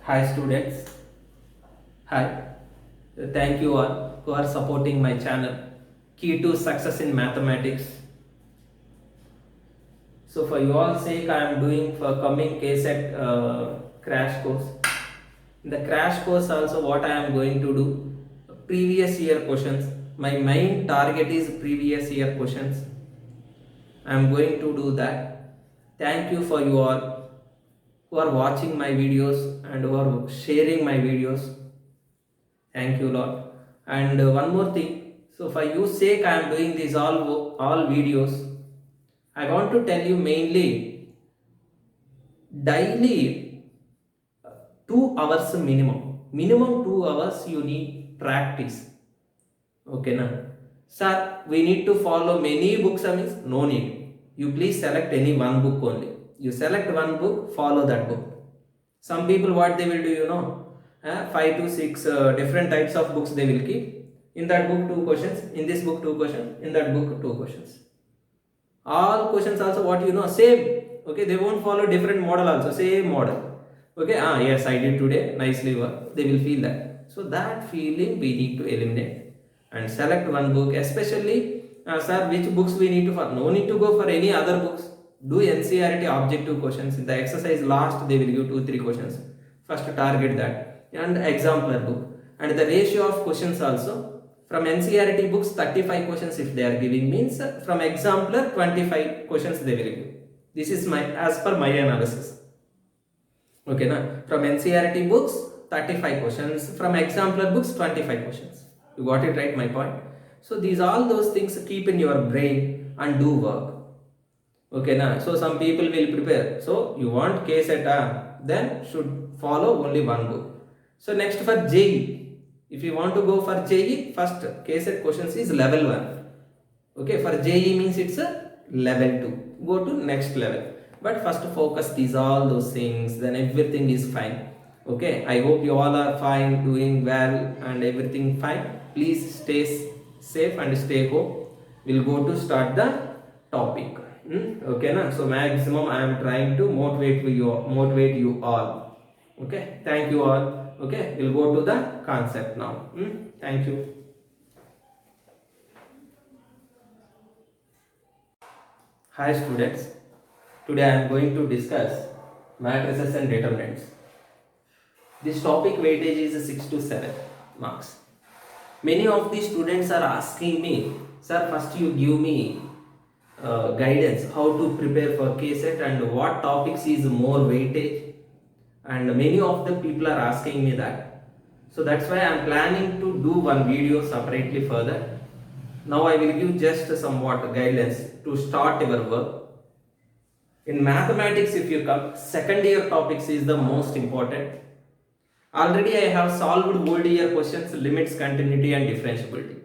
Hi students. Hi. Thank you all who are supporting my channel. Key to success in mathematics. So for you all sake, I am doing for coming KSET crash course. In the crash course also what I am going to do, previous year questions. My main target is previous year questions. I am going to do that. Thank you for you all who are watching my videos and who are sharing my videos. Thank you, Lord. And one more thing. So, for your sake, I am doing these all videos. I want to tell you mainly daily 2 hours minimum. Minimum 2 hours you need practice. Okay, na? Sir, we need to follow many books. I means no need. You please select any one book only. You select one book, follow that book. Some people what they will do, 5 to 6 different types of books they will keep. In that book 2 questions, in this book 2 questions, in that book 2 questions. All questions also what same. Okay, they won't follow different model also, same model. Okay, yes, I did today, nicely work, they will feel that. So that feeling we need to eliminate and select one book, especially sir, which books we need to follow? No need to go for any other books. Do NCERT objective questions. In the exercise last they will give 2-3 questions. First target that and exemplar book, and the ratio of questions also from NCERT books 35 questions if they are giving, means from exemplar 25 questions they will give. This is my as per my analysis. Okay, na? From NCERT books 35 questions, from exemplar books 25 questions. You got it right, my point? So these all those things keep in your brain and do work. Okay, na? So some people will prepare. So you want KSET, then should follow only one book. So next for JE, if you want to go for JE, first KSET questions is level 1. Okay, for JE means it's a level 2. Go to next level. But first focus these all those things, then everything is fine. Okay, I hope you all are fine, doing well and everything fine. Please stay safe and stay home. We'll go to start the topic. Okay, na? So maximum I am trying to motivate you all. Okay, thank you all. Okay, we'll go to the concept now. Thank you. Hi students, today I am going to discuss matrices and determinants. This topic weightage is 6 to 7 marks. Many of the students are asking me, sir, first you give me guidance how to prepare for KSET and what topics is more weightage, and many of the people are asking me that. So that's why I am planning to do one video separately further. Now I will give just somewhat guidance to start your work. In mathematics, if you come, second year topics is the most important. Already I have solved old year questions, limits, continuity and differentiability.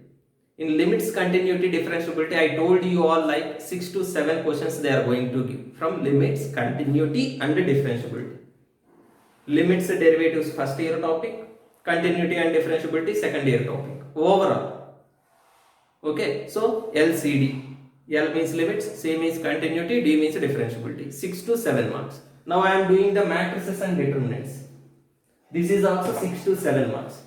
In limits, continuity, differentiability, I told you all like 6 to 7 questions they are going to give from limits, continuity and differentiability. Limits, derivatives, first year topic, continuity and differentiability, second year topic, overall. Okay, so LCD. L means limits, C means continuity, D means differentiability. 6 to 7 marks. Now I am doing the matrices and determinants. This is also 6 to 7 marks.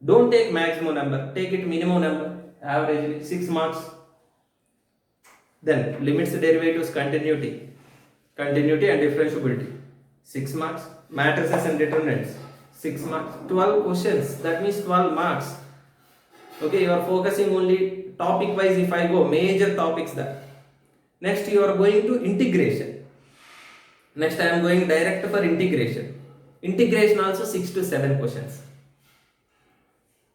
Don't take maximum number, take it minimum number, averagely 6 marks. Then limits, derivatives, continuity and differentiability, 6 marks. Matrices and determinants, 6 marks. 12 questions, that means 12 marks. Okay, you are focusing only topic wise. If I go major topics, that next you are going to integration. Next I am going direct for integration. Integration also 6 to 7 questions.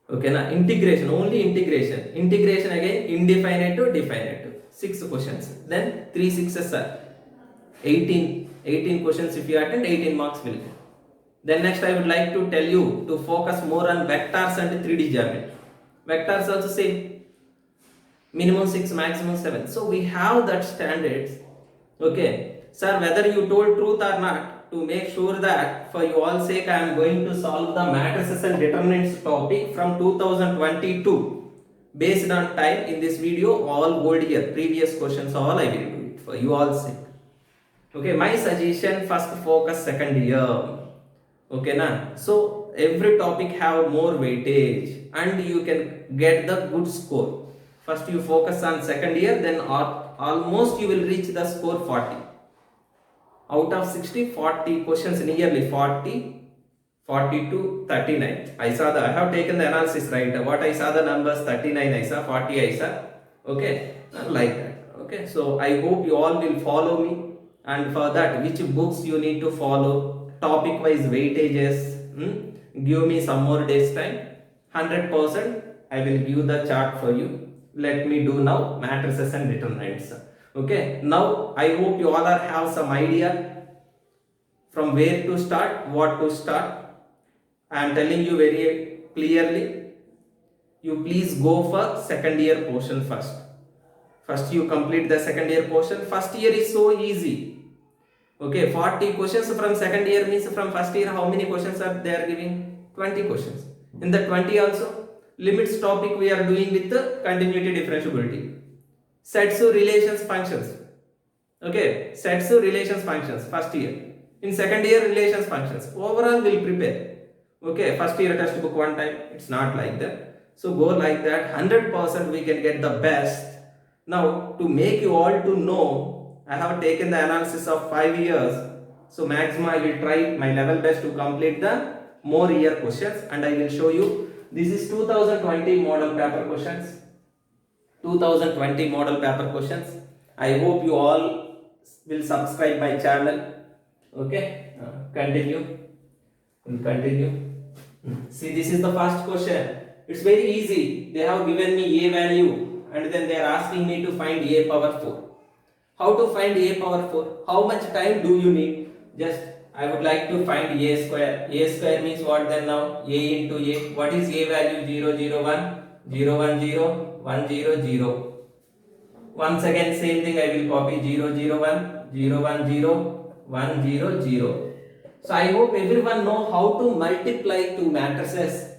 Okay, na? Integration, only integration. Integration again, indefinite to definite, 6 questions. Then 3 6s are 18 questions. If you attend, 18 marks will get. Then next I would like to tell you to focus more on vectors and 3D geometry. Vectors also same, minimum 6, maximum 7. So we have that standards. Okay, sir, whether you told truth or not, to make sure that for you all sake I am going to solve the matrices and determinants topic from 2022 based on time. In this video all old year previous questions all I will do it for you all sake. Okay, my suggestion, first focus second year. Okay na? So every topic have more weightage and you can get the good score. First you focus on second year, then almost you will reach the score 40 out of 60. 40 questions nearly 40, 40 to 39. I saw the, I have taken the analysis, right? What I saw the numbers 39 I saw, 40 I saw. Okay, like that. Okay, so I hope you all will follow me, and for that which books you need to follow, topic wise weightages, give me some more days time. 100% I will give the chart for you. Let me do now matrices and determinants. Okay, now I hope you all are have some idea from where to start, what to start. I am telling you very clearly, you please go for second year portion first. First you complete the second year portion. First year is so easy. Okay, 40 questions from second year means from first year how many questions are they are giving? 20 questions. In the 20 also, limits topic we are doing with the continuity differentiability. Sets of relations functions. Okay, sets of relations functions first year. In second year relations functions. Overall will prepare. Okay, first year textbook one time. It's not like that. So go like that. 100% we can get the best. Now to make you all to know, I have taken the analysis of 5 years. So maximum I will try my level best to complete the more year questions, and I will show you. This is 2020 model paper questions. 2020 model paper questions. I hope you all will subscribe my channel. Okay, continue. We'll continue. See, this is the first question. It's very easy. They have given me a value and then they are asking me to find a power 4. How to find a power 4? How much time do you need? Just I would like to find a square. A square means what then now? A into a. What is a value? 0, 0, 1, 0, 1, 0, 1, 0, 0. Once again same thing I will copy 0, 0, 1, 0, 1, 0, 1, 0, 0. So I hope everyone know how to multiply two matrices.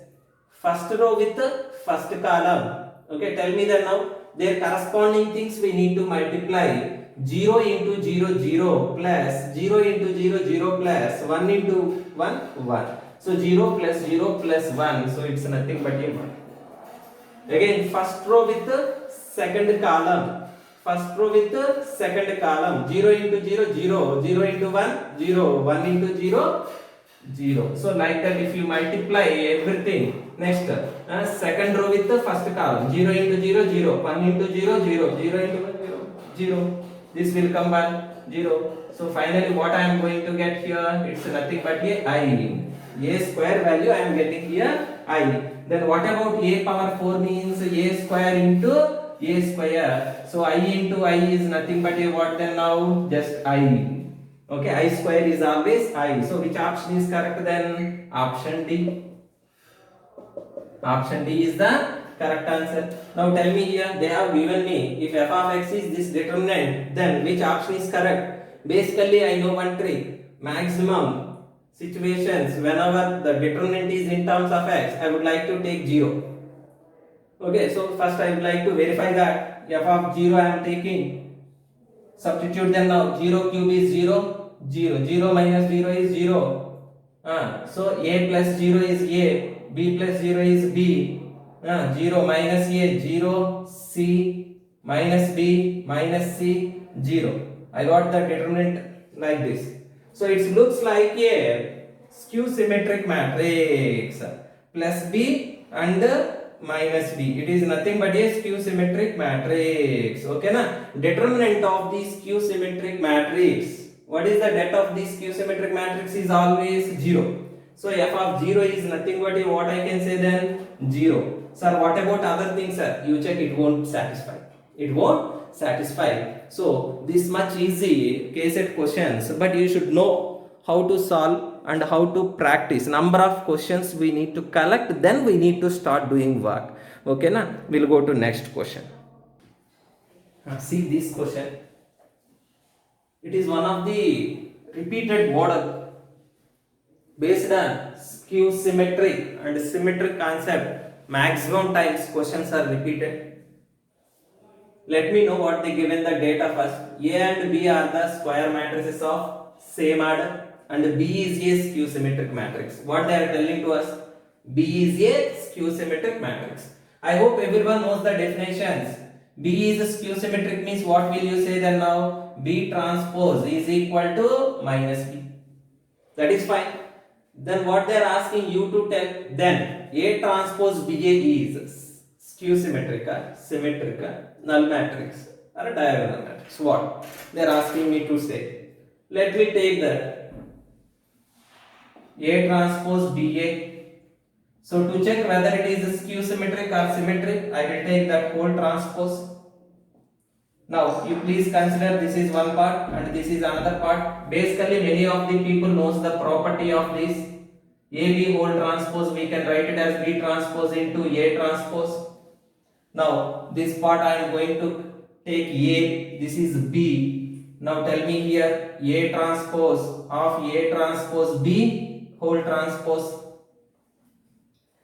First row with the first column. Okay, tell me that now. Their corresponding things we need to multiply. 0 into 0, 0 plus 0 into 0, 0 plus 1 into 1, 1. So 0 plus 0 plus 1. So it's nothing but a 1. Again, first row with the second column. First row with the second column. 0 into 0, 0. 0 into 1, 0. 1 into 0, 0. So like that if you multiply everything. Next, second row with the first column. 0 into 0, 0. 1 into 0, 0. 0 into 1, 0. 0. This will come 1, 0. So finally what I am going to get here? It's nothing but a I. A square value I am getting here I. Then what about a power 4 means a square into a square. So I into I is nothing but a what then now? Just I. Okay, I square is always I. So which option is correct then? Option D. Option D is the correct answer. Now tell me here, they have given me if f of x is this determinant, then which option is correct? Basically I know one trick. Maximum situations whenever the determinant is in terms of x, I would like to take 0. Okay, so first I would like to verify that f of 0 I am taking. Substitute them now. 0 cube is 0, 0. 0 minus 0 is 0. So a plus 0 is a, b plus 0 is b. 0 minus a, 0, c minus b minus c, 0. I got the determinant like this. So it looks like a skew symmetric matrix. Plus b and minus b. It is nothing but a skew symmetric matrix. Okay na? Determinant of the skew symmetric matrix. What is the det of the skew symmetric matrix is always 0. So f of 0 is nothing but a what I can say then? 0. Sir, what about other things, sir? You check, it won't satisfy. It won't satisfy. So this much easy KSET questions, but you should know how to solve and how to practice. Number of questions we need to collect, then we need to start doing work. Okay na? We'll go to next question. See this question. It is one of the repeated model based on skew symmetric and symmetric concept. Maximum times questions are repeated. Let me know what they given the data first. A and B are the square matrices of same order. and B is a skew symmetric matrix. What they are telling to us? B is a skew symmetric matrix. I hope everyone knows the definitions. B is a skew symmetric means what will you say then now? B transpose is equal to minus B. That is fine. Then what they are asking you to tell? Then A transpose BA is skew symmetric, symmetric, null matrix or a diagonal matrix. What they are asking me to say? Let me take that A transpose BA. So to check whether it is skew symmetric or symmetric, I will take that whole transpose. Now you please consider this is one part and this is another part. Basically many of the people knows the property of this AB whole transpose. We can write it as B transpose into A transpose. Now this part I am going to take A, this is B. Now tell me here A transpose of A transpose B whole transpose.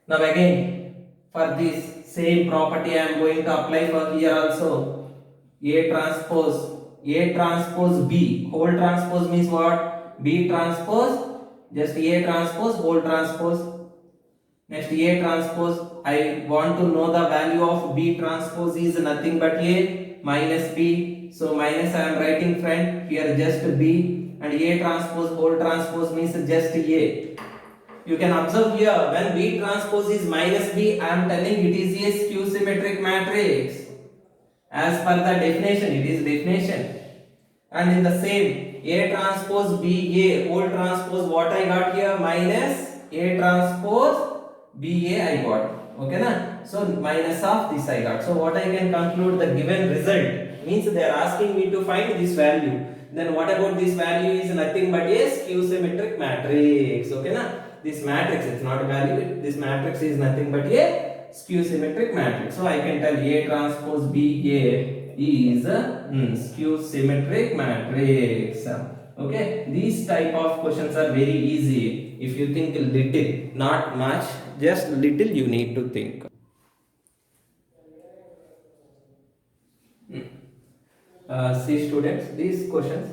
Now again for this same property I am going to apply for here also. A transpose B whole transpose means what? B transpose, just A transpose whole transpose. Next A transpose, I want to know the value of B transpose is nothing but A minus B. So minus I am writing front here just B, and A transpose whole transpose means just A. You can observe here when B transpose is minus B, I am telling it is a skew symmetric matrix. As per the definition, it is definition. And in the same A transpose B A whole transpose, what I got here? Minus A transpose B A I got. Okay na? So minus of this I got. So what I can conclude, the given result means they are asking me to find this value. Then what about this value is nothing but a skew symmetric matrix. Okay na? This matrix, it's not a value. This matrix is nothing but a skew symmetric matrix. So I can tell A transpose B A is a skew symmetric matrix. Okay, these type of questions are very easy if you think little, not much, just little you need to think. See students, these questions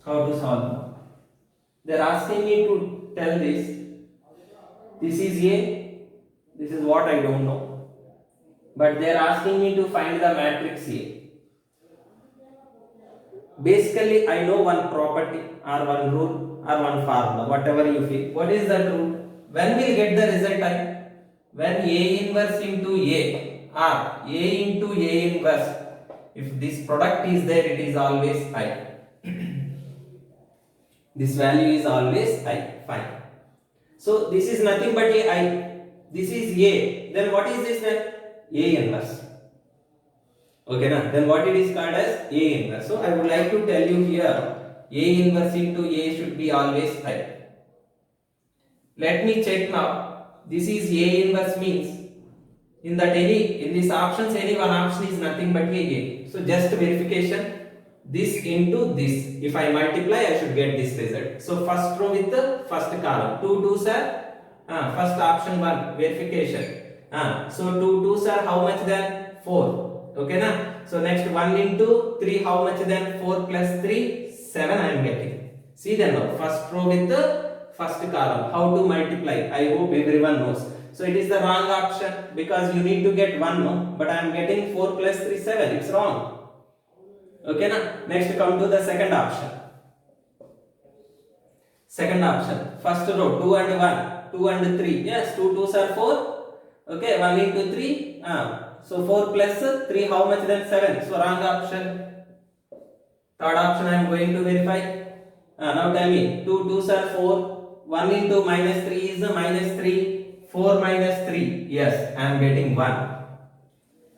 how to solve. They are asking me to tell this. This is A. This is what I don't know. But they are asking me to find the matrix A. Basically, I know one property or one rule or one formula, whatever you feel. What is that rule? When we will get the result I? When A inverse into A or A into A inverse, if this product is there, it is always I. This value is always I. Fine. So this is nothing but a I. This is A. Then what is this then? A inverse. Okay na? Then what it is called as A inverse. So I would like to tell you here, A inverse into A should be always I. Let me check now. This is A inverse means in these options any one option is nothing but A. So just verification. This into this. If I multiply, I should get this result. So first row with the first column. 2 2s are first option 1 verification. So 2 2s are how much then? 4. Okay na? So next 1 into 3 how much then? 4 plus 3 7 I am getting. See then now first row with the first column. How to multiply? I hope everyone knows. So it is the wrong option because you need to get 1 no, but I am getting 4 plus 3 7. It's wrong. Okay na? Next come to the second option. Second option. First row 2 and 1. 2 and 3. Yes, 2 2s are 4. Okay, 1 into 3. So 4 plus 3 how much then? 7. So wrong option. Third option I am going to verify. Now tell me. 2 2s are 4. 1 into minus 3 is minus 3. 4 minus 3. Yes, I am getting 1.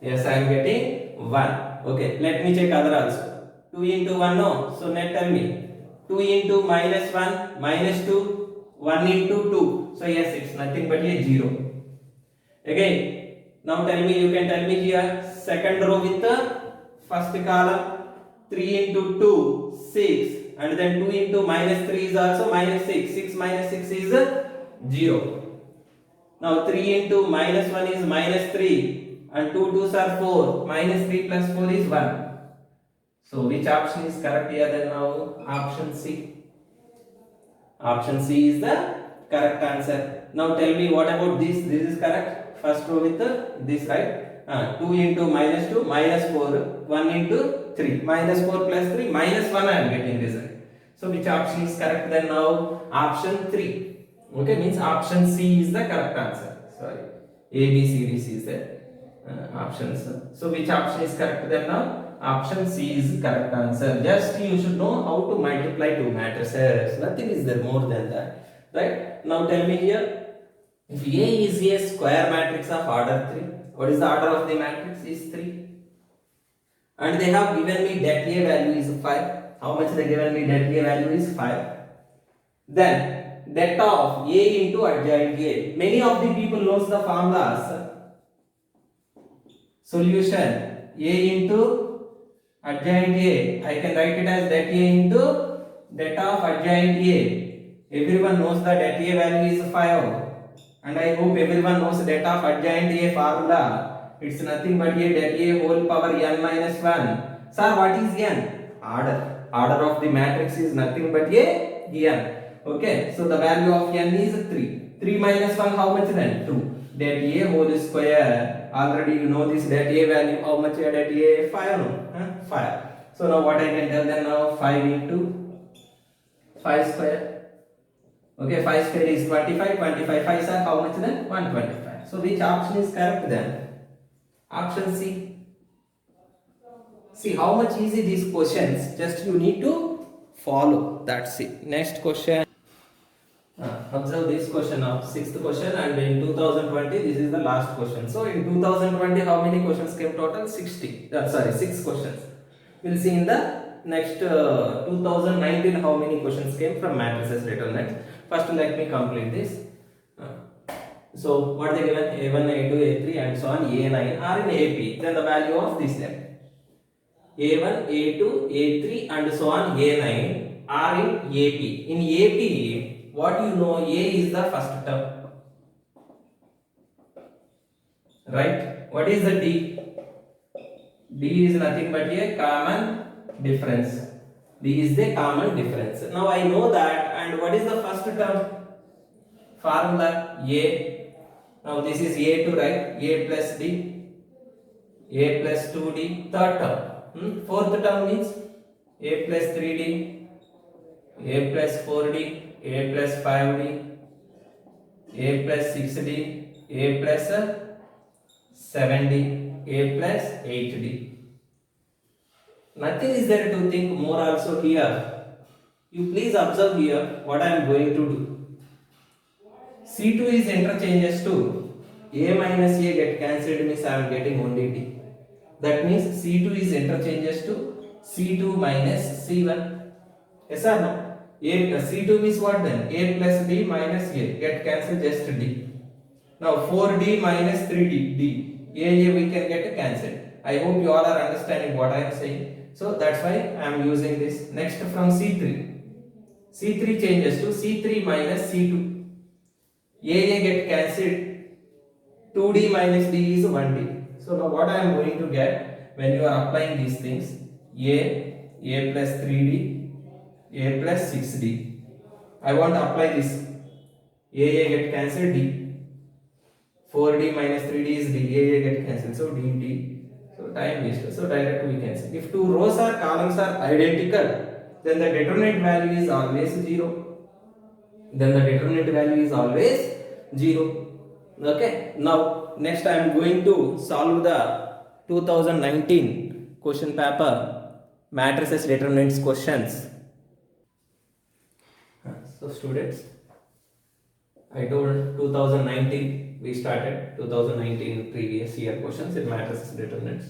Yes, I am getting 1. Okay, let me check other also. 2 into 1 no. So now tell me. 2 into minus 1 minus 2. 1 into 2. So yes, it's nothing but a 0. Again, now tell me, you can tell me here. Second row with the first column. 3 into 2, 6. And then 2 into minus 3 is also minus 6. 6 minus 6 is 0. Now 3 into minus 1 is minus 3. And 2 2s are 4. Minus 3 plus 4 is 1. So which option is correct here then now? Option C. Option C is the correct answer. Now tell me what about this? This is correct. First row with this, right? 2 into minus 2 minus 4, 1 into 3, minus 4 plus 3 minus 1 I am getting result. So which option is correct then now? Option 3. Okay, means option C is the correct answer. Sorry, A, B, C, D, C is the options. So which option is correct then now? Option C is correct answer. Just you should know how to multiply two matrices. Nothing is there more than that. Right? Now tell me here. If A is a square matrix of order 3, what is the order of the matrix? Is 3. And they have given me that A value is 5. How much they given me that A value is 5. Then that of A into adjoint A. Many of the people knows the formulas. Solution A into adjoint A. I can write it as that A into that of adjoint A. Everyone knows that A value is 5. And I hope everyone knows that of adjoint A formula. It's nothing but a that A whole power n minus 1. Sir, what is n? Order. Order of the matrix is nothing but a n. Okay, so the value of n is 3. 3 minus 1, how much then? 2. That A whole square. Already you know this that A value. How much that A? 5. No? 5. So now what I can tell them now? 5 into 5 square. Okay, 5 square is 25. 25 5 are how much then? 125. So which option is correct then? Option C. See how much easy these questions. Just you need to follow. That's it. Next question. Observe this question now. Sixth question, and in 2020 this is the last question. So in 2020 how many questions came total? 60. Sorry, 6 questions. We'll see in the next 2019 how many questions came from matrices determinants. First let me complete this. So what they given? A1, A2, A3 and so on, A9 are in AP. Then the value of this them. A1, A2, A3 and so on, A9 are in AP. In AP, what you know, A is the first term. Right? What is the D? D is nothing but a common difference. D is the common difference. Now I know that, and what is the first term? Formula A. Now this is A2, right? A plus D. A plus 2D. Third term. Fourth term means A plus 3D. A plus 4D. A plus 5D. A plus 6D. A plus 7D. A plus 8D. Nothing is there to think more also here. You please observe here what I am going to do. C2 is interchanges to A minus A get cancelled means I am getting only D. That means C2 is interchanges to C2 minus C1. Yes or no? C2 means what then? A plus D minus A get cancelled just D. Now 4D minus 3D D. A we can get cancelled. I hope you all are understanding what I am saying. So that's why I am using this. Next from C3. C3 changes to C3 minus C2. A get cancelled. 2D minus D is 1D. So now what I am going to get when you are applying these things? A plus 3D, A plus 6D. I want to apply this. A get cancelled D. 4D minus 3D is D. A get cancelled. So D. So time waste. So direct we can see. If two rows or columns are identical, then the determinant value is always 0. Then the determinant value is always 0. Okay. Now next I am going to solve the 2019 question paper matrices determinants questions. So students, I told 2019 we started 2019 previous year questions in matrices determinants.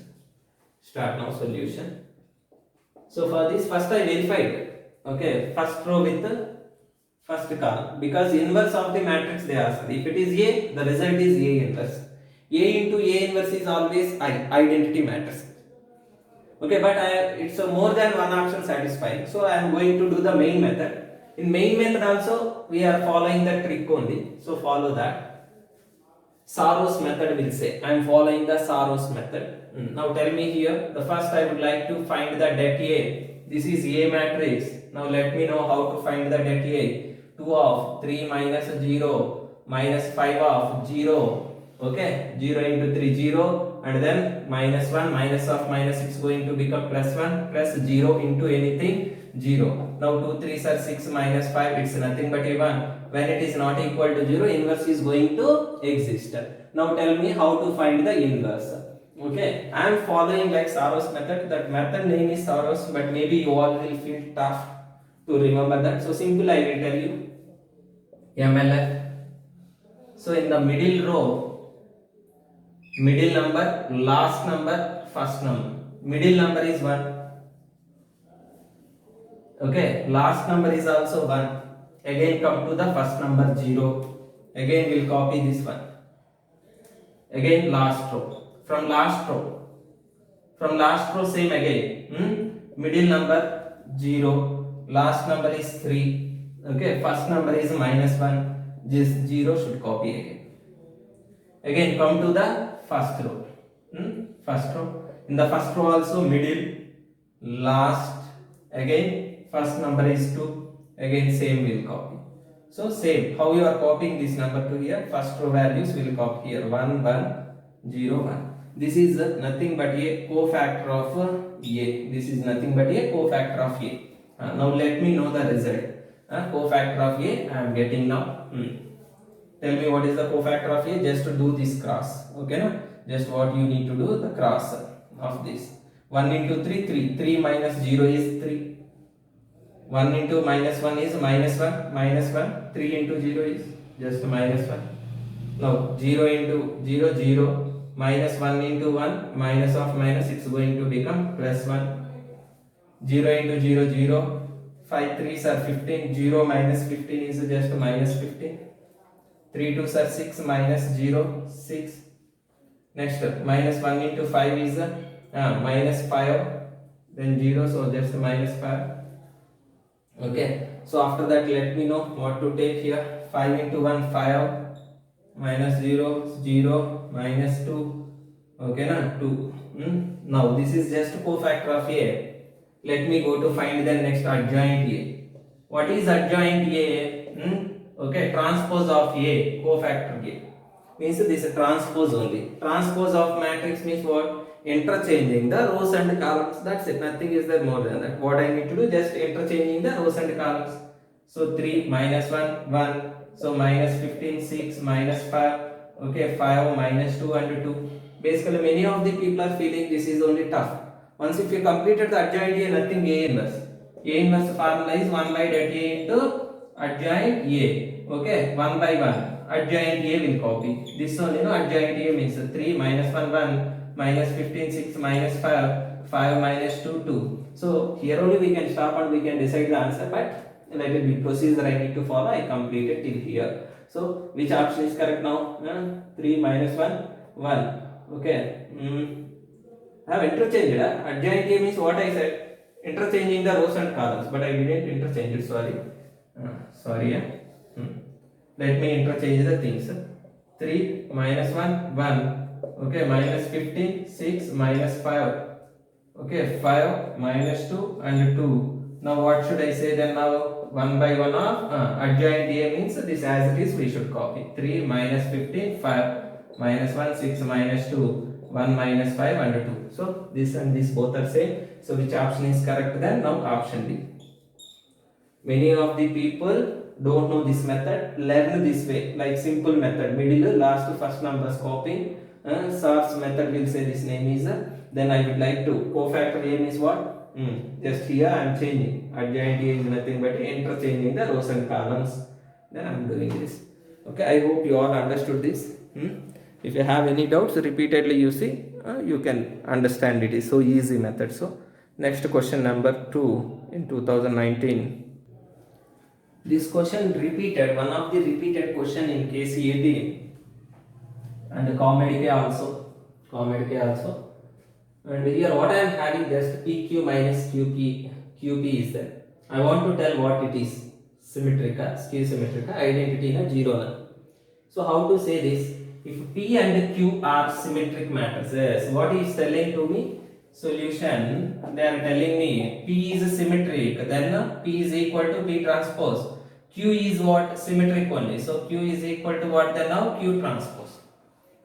Start now solution. So for this first I verified. Okay, first row with the first column, because inverse of the matrix they asked. If it is A, the result is A inverse. A into A inverse is always identity matrix. Okay, but it's a more than one option satisfying. So I am going to do the main method. In main method also we are following the trick only. So follow that. Saros method will say. I am following the Saros method. Now tell me here. The first I would like to find the det A. This is A matrix. Now let me know how to find the det A. 2 of 3 minus 0 minus 5 of 0. Okay, 0 into 3 0, and then minus 1 minus of minus 6 going to become plus 1 plus 0 into anything 0. Now 2 3s are 6 minus 5, it's nothing but a 1. When it is not equal to 0, inverse is going to exist. Now tell me how to find the inverse. Okay, I am following like Saros method. That method name is Saros, but maybe you all will feel tough to remember that. So simple, I will tell you. MLF. So in the middle row, middle number, last number, first number. Middle number is 1. Okay, last number is also 1. Again come to the first number 0. Again we'll copy this one. Again last row. From last row same again. Middle number 0. Last number is 3. Okay, first number is minus 1. This 0 should copy again. Again come to the first row. First row. In the first row also middle, last, again first number is 2. Again same will copy. So same, how you are copying this number to here, first row values will copy here 1 1 0 1. This is nothing but a cofactor of A. This is nothing but a cofactor of A. Now let me know the result. Cofactor of A I am getting now. Tell me what is the cofactor of A. Just to do this cross. Okay, no? Just what you need to do, the cross of this. 1 into 3 3. 3 minus 0 is 3. 1 into minus 1 is minus 1. Minus 1. 3 into 0 is just minus 1. Now 0 into 0 0. Minus 1 into 1, minus of minus, it's going to become plus 1. 0 into 0 0. 5 3s are 15. 0 minus 15 is just minus 15. 3 2s are 6, minus 0 6. Next minus 1 into 5 is minus 5. Then 0, so just minus 5. Okay, so after that let me know what to take here. 5 into 1 5. Minus 0 0 minus 2. Okay, na 2. Now this is just cofactor of A. Let me go to find the next adjoint A. What is adjoint A? Okay, transpose of A, cofactor A. Means this is transpose only. Transpose of matrix means what? Interchanging the rows and columns. That's it. Nothing is there more than that. What I need to do, just interchanging the rows and columns. So 3 minus 1 1. So minus 15 6 minus 5. Okay, 5 minus 2 and 2. Basically many of the people are feeling this is only tough. Once if you completed the adjoint A, nothing A inverse. A inverse formula is 1 by det A into adjoint A. Okay, 1 by 1. Adjoint A will copy. This one, adjoint A means 3 minus 1 1 minus 15 6 minus 5 5 minus 2 2. So here only we can stop and we can decide the answer, but let it be procedure I need to follow. I completed till here. So which option is correct now? 3 minus 1 1. Okay. I have interchanged. Adjoint A means what I said, interchanging the rows and columns, but I didn't interchange it. Sorry. Let me interchange the things. 3 minus 1 1. Okay, minus 15 6 minus 5. Okay, 5 minus 2 and 2. Now what should I say then now? 1 by 1 of adjoint A means this as it is we should copy. 3 minus 15 5 minus 1 6 minus 2 1 minus 5 and 2. So this and this both are same. So which option is correct then? Now option D. Many of the people don't know this method. Learn this way, like simple method, middle last first numbers copying. Sar's method will say this name is. Then I would like to cofactor A is what? Just here I am changing. Adjoint A is nothing but interchanging the rows and columns. Then I am doing this. Okay, I hope you all understood this. If you have any doubts, repeatedly you see, you can understand it. Is so easy method. So next question number 2 in 2019. This question repeated, one of the repeated question in KCET and ComEdK also. And here what I am having, just PQ minus QP is there. I want to tell what it is. Symmetrical, skew symmetrical, identity in a 0. So how to say this? If P and Q are symmetric matrices, what is telling to me? Solution, they are telling me P is symmetric, then P is equal to P transpose. Q is what? Symmetric only. So Q is equal to what then now? Q transpose.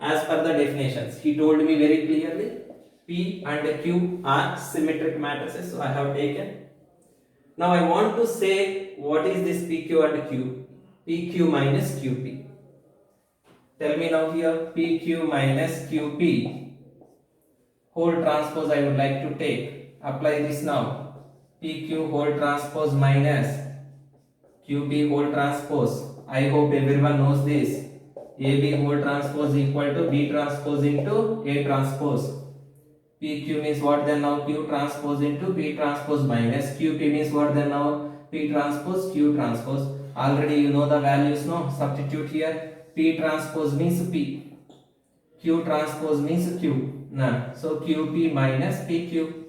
As per the definitions, he told me very clearly P and Q are symmetric matrices. So I have taken. Now I want to say what is this PQ and Q? PQ minus QP. Tell me now here PQ minus QP whole transpose I would like to take. Apply this now. PQ whole transpose minus QP whole transpose. I hope everyone knows this. AB whole transpose equal to B transpose into A transpose. PQ means what then now? Q transpose into P transpose minus QP means what then now? P transpose Q transpose. Already you know the values, no? Substitute here. P transpose means P. Q transpose means Q. Nah. So QP minus PQ.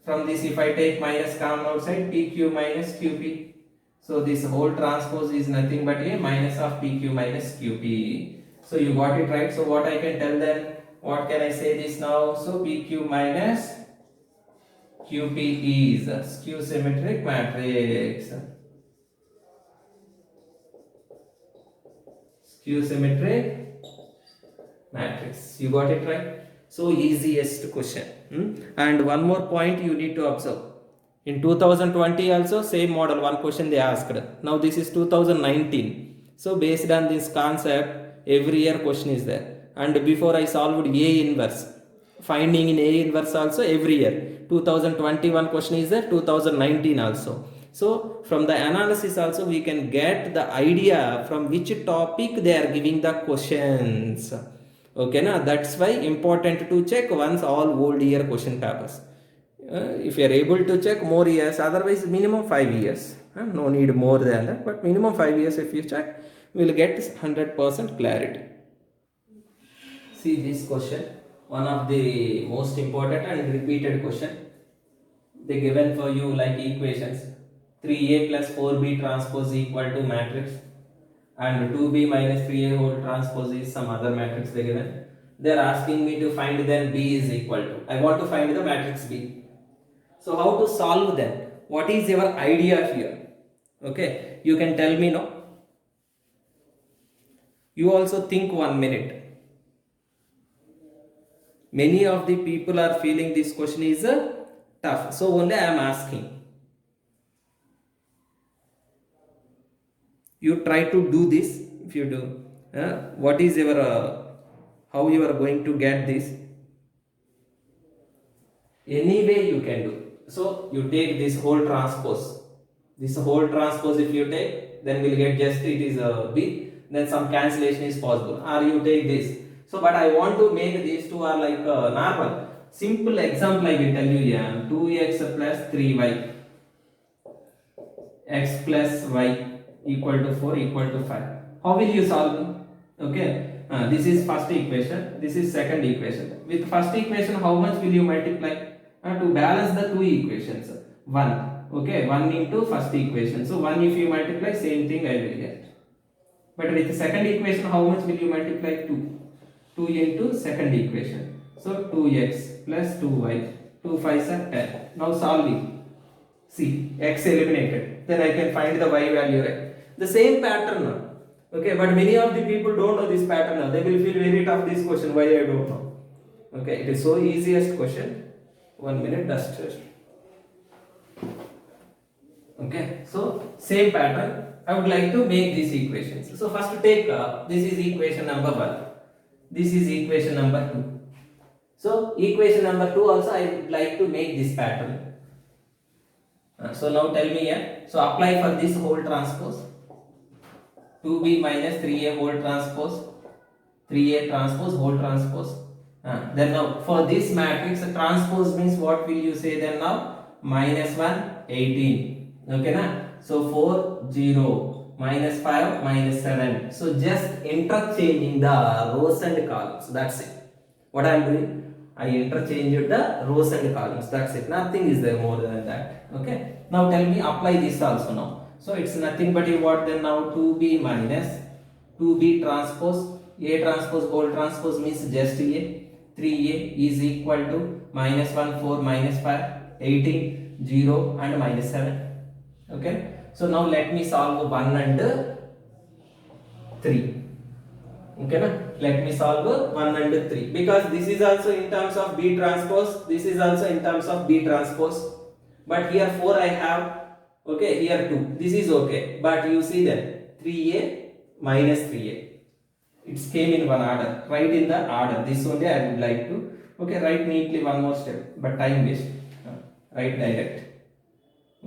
From this if I take minus common outside, PQ minus QP. So this whole transpose is nothing but a minus of PQ minus QP. So you got it right. So what I can tell then? What can I say this now? So PQ minus QP is skew symmetric matrix. Skew symmetric matrix. You got it right? So easiest question. And one more point you need to observe. In 2020 also same model, one question they asked. Now this is 2019. So based on this concept, every year question is there. And before I solved A inverse. Finding in A inverse also every year. 2021 question is there, 2019 also. So from the analysis also we can get the idea from which topic they are giving the questions. Okay, na? That's why important to check once all old year question papers. If you are able to check more years, otherwise minimum 5 years. No need more than that, but minimum 5 years if you check, we will get 100% clarity. See this question, one of the most important and repeated question. They given for you like equations 3a plus 4b transpose equal to matrix and 2b minus 3a whole transpose is some other matrix they given. They are asking me to find then b is equal to. I want to find the matrix b. So how to solve them? What is your idea here? Okay, you can tell me no. You also think 1 minute. Many of the people are feeling this question is tough. So only I am asking. You try to do this. If you do, what is your how you are going to get this? Any way you can do. So you take this whole transpose. This whole transpose if you take, then we'll get just it is b. Then some cancellation is possible. Or you take this. So, but I want to make these two are like normal. Simple example I will tell you here. 2x plus 3y. X plus y equal to 4 equal to 5. How will you solve? Okay. This is first equation. This is second equation. With first equation, how much will you multiply? To balance the two equations. 1. Okay. 1 into first equation. So, 1 if you multiply, same thing I will get. But with the second equation, how much will you multiply? 2. 2 into second equation. So 2x plus 2y. 2 5s are 10. Now solving. See, x eliminated. Then I can find the y value, right? The same pattern. Okay, but many of the people don't know this pattern. They will feel very tough this question. Why I don't know? Okay, it is so easiest question. 1 minute, duster. Okay, so same pattern. I would like to make these equations. So first take this is equation number 1. This is equation number 2. So equation number 2 also I would like to make this pattern. So now tell me here. So apply for this whole transpose. 2b minus 3a whole transpose. 3a transpose whole transpose. Then now for this matrix transpose means what will you say then now? Minus 1 18. Okay na? So 4 0 minus 5 minus 7. So just interchanging the rows and columns. That's it. What I am doing? I interchanged the rows and columns. That's it. Nothing is there more than that. Okay. Now tell me apply this also now. So it's nothing but you what then now 2b minus 2b transpose a transpose whole transpose means just a 3a is equal to minus 1 4 minus 5 18 0 and minus 7. Okay. So now let me solve 1 and 3. Okay na? Let me solve 1 and 3 because this is also in terms of B transpose, this is also in terms of B transpose, but here 4 I have, okay, here 2, this is okay, but you see that 3a minus 3a, it came in one order, write in the order, this only I would like to, okay, write neatly one more step, but time waste, write direct,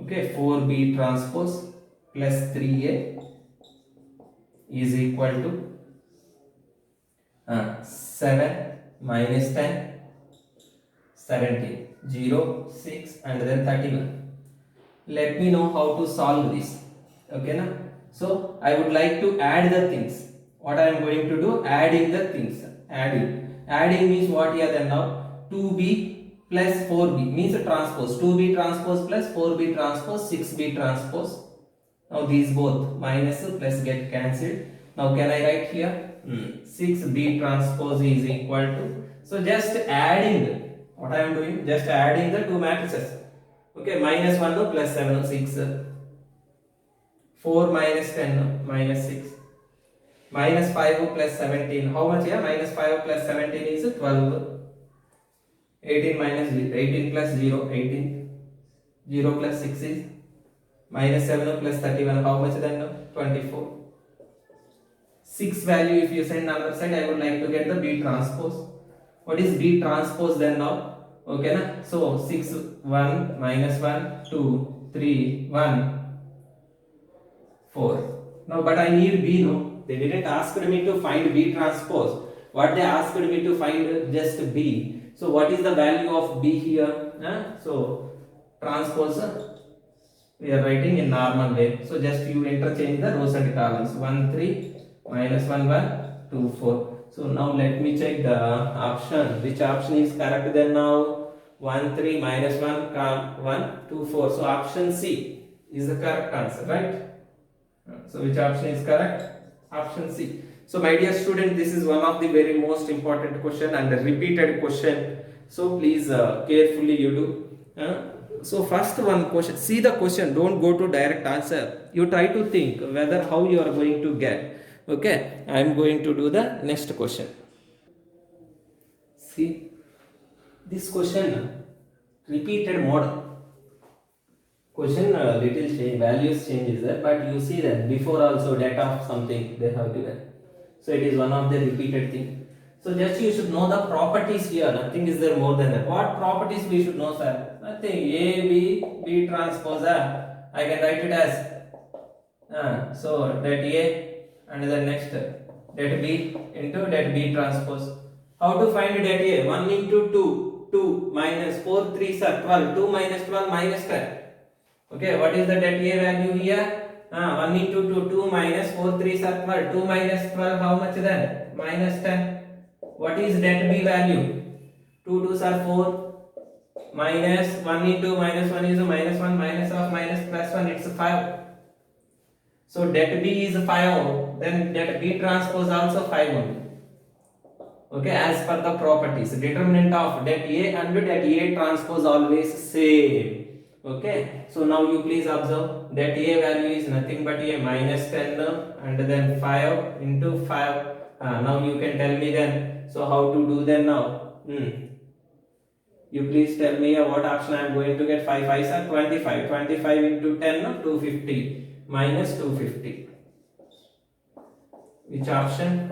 okay, 4b transpose plus 3a is equal to 7 minus 10, 17, 0, 6 and then 31. Let me know how to solve this. Okay na? So I would like to add the things. What I am going to do? Adding the things. Adding means what here then now? 2b plus 4b means a transpose. 2b transpose plus 4b transpose, 6b transpose. Now these both minus plus get cancelled. Now can I write here? 6b transpose is equal to, so just adding, what I am doing, just adding the two matrices, okay, minus 1 no, plus 7 no, 6, 4 minus 10 no, minus 6, minus 5 no, plus 17, how much here, minus 5 plus 17 is 12, 18 minus 18 plus 0, 18, 0 plus 6 is minus 7 no, plus 31, how much then no, 24. 6 value if you send on the other side, I would like to get the B transpose. What is B transpose then now? Okay na? So 6, 1, minus 1, 2, 3, 1, 4. Now but I need B no? They didn't ask me to find B transpose. What they asked me to find just B. So what is the value of B here? So transpose we are writing in normal way. So just you interchange the rows and columns. 1, 3. Minus 1, 1, 2, 4. So now let me check the option. Which option is correct then now? 1, 3, minus 1, 1, 2, 4. So option C is the correct answer, right? So which option is correct? Option C. So my dear student, this is one of the very most important question and a repeated question. So please carefully you do. So first one question, see the question, don't go to direct answer. You try to think whether how you are going to get. Okay, I am going to do the next question. See this question, repeated model. Question little change, values changes there, but you see that before also data of something they have given. So it is one of the repeated thing. So just you should know the properties here. Nothing is there more than that. What properties we should know, sir? Nothing. A, B transpose. I can write it as so that A and then next that B into that B transpose. How to find that A? 1 into 2, 2 minus 4, 3 are 12. 2 minus 12 minus 10. Okay, what is the that A value here? 1 into 2, 2 minus 4, 3 are 12. 2 minus 12, how much then? Minus 10. What is that B value? 2 2s are 4. Minus 1 into minus 1 is minus 1. Minus of minus plus 1, it's 5. So that B is 5. Then that B transpose also 5 only. Okay, as per the properties, determinant of that A and that A transpose always same. Okay, so now you please observe that A value is nothing but A minus 10 and then 5 into 5. Now you can tell me then, so how to do then now? You please tell me what option I am going to get. 5 5s are 25. 25 into 10, 250 minus 250. Which option?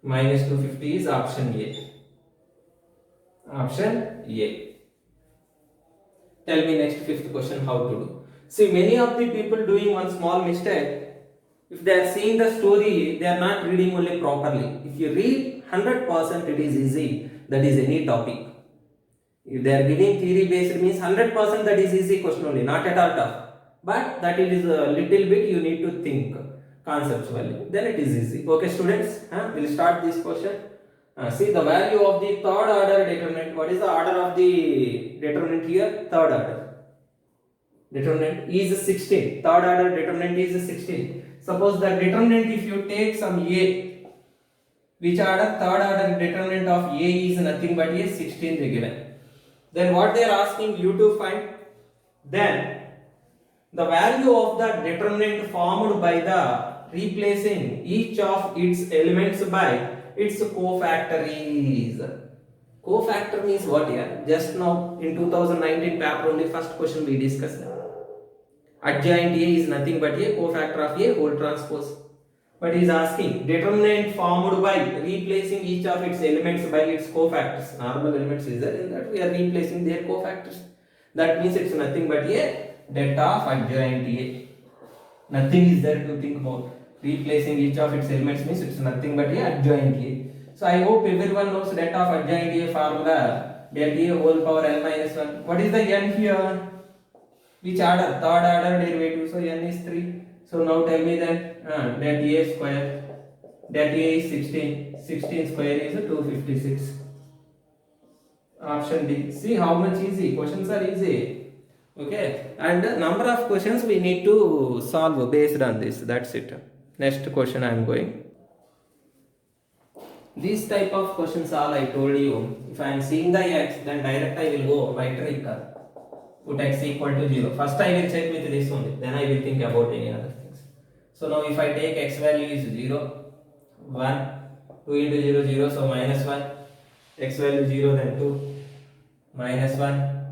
Minus 250 is option A. Option A. Tell me next fifth question how to do. See, many of the people doing one small mistake. If they are seeing the story, they are not reading only properly. If you read 100%, it is easy. That is any topic. If they are giving theory based, means 100% that is easy question only, not at all tough. But that it is a little bit you need to think conceptually. Then it is easy. Okay, students, we'll start this question. See the value of the third order determinant. What is the order of the determinant here? Third order. Determinant is 16. Third order determinant is 16. Suppose the determinant, if you take some A, which order? Third order determinant of A is nothing but A, 16 they given. Then what they are asking you to find? Then The value of the determinant formed by the replacing each of its elements by its cofactories. Cofactor means what here? Just now in 2019 paper only first question we discussed. Adjoint A is nothing but a cofactor of A whole transpose. But he is asking determinant formed by replacing each of its elements by its cofactors. Normal elements is there, in that we are replacing their cofactors. That means it's nothing but a delta of adjoint A. Nothing is there to think about. Replacing each of its elements means it's nothing but a adjoint A. So I hope everyone knows delta of adjoint A formula. Delta A whole power n minus 1. What is the n here? Which order? Third order derivative. So n is 3. So now tell me then that A square. That A is 16. 16 square is 256. Option D. See how much easy. Questions are easy. Okay. And number of questions we need to solve based on this. That's it. Next question I am going. This type of questions all I told you. If I am seeing the x, then direct I will go by trick. Put x equal to 0. First I will check with this only. Then I will think about any other things. So now if I take x value is 0, 1, 2 into 0, 0, so minus 1. X value 0, then 2, minus 1,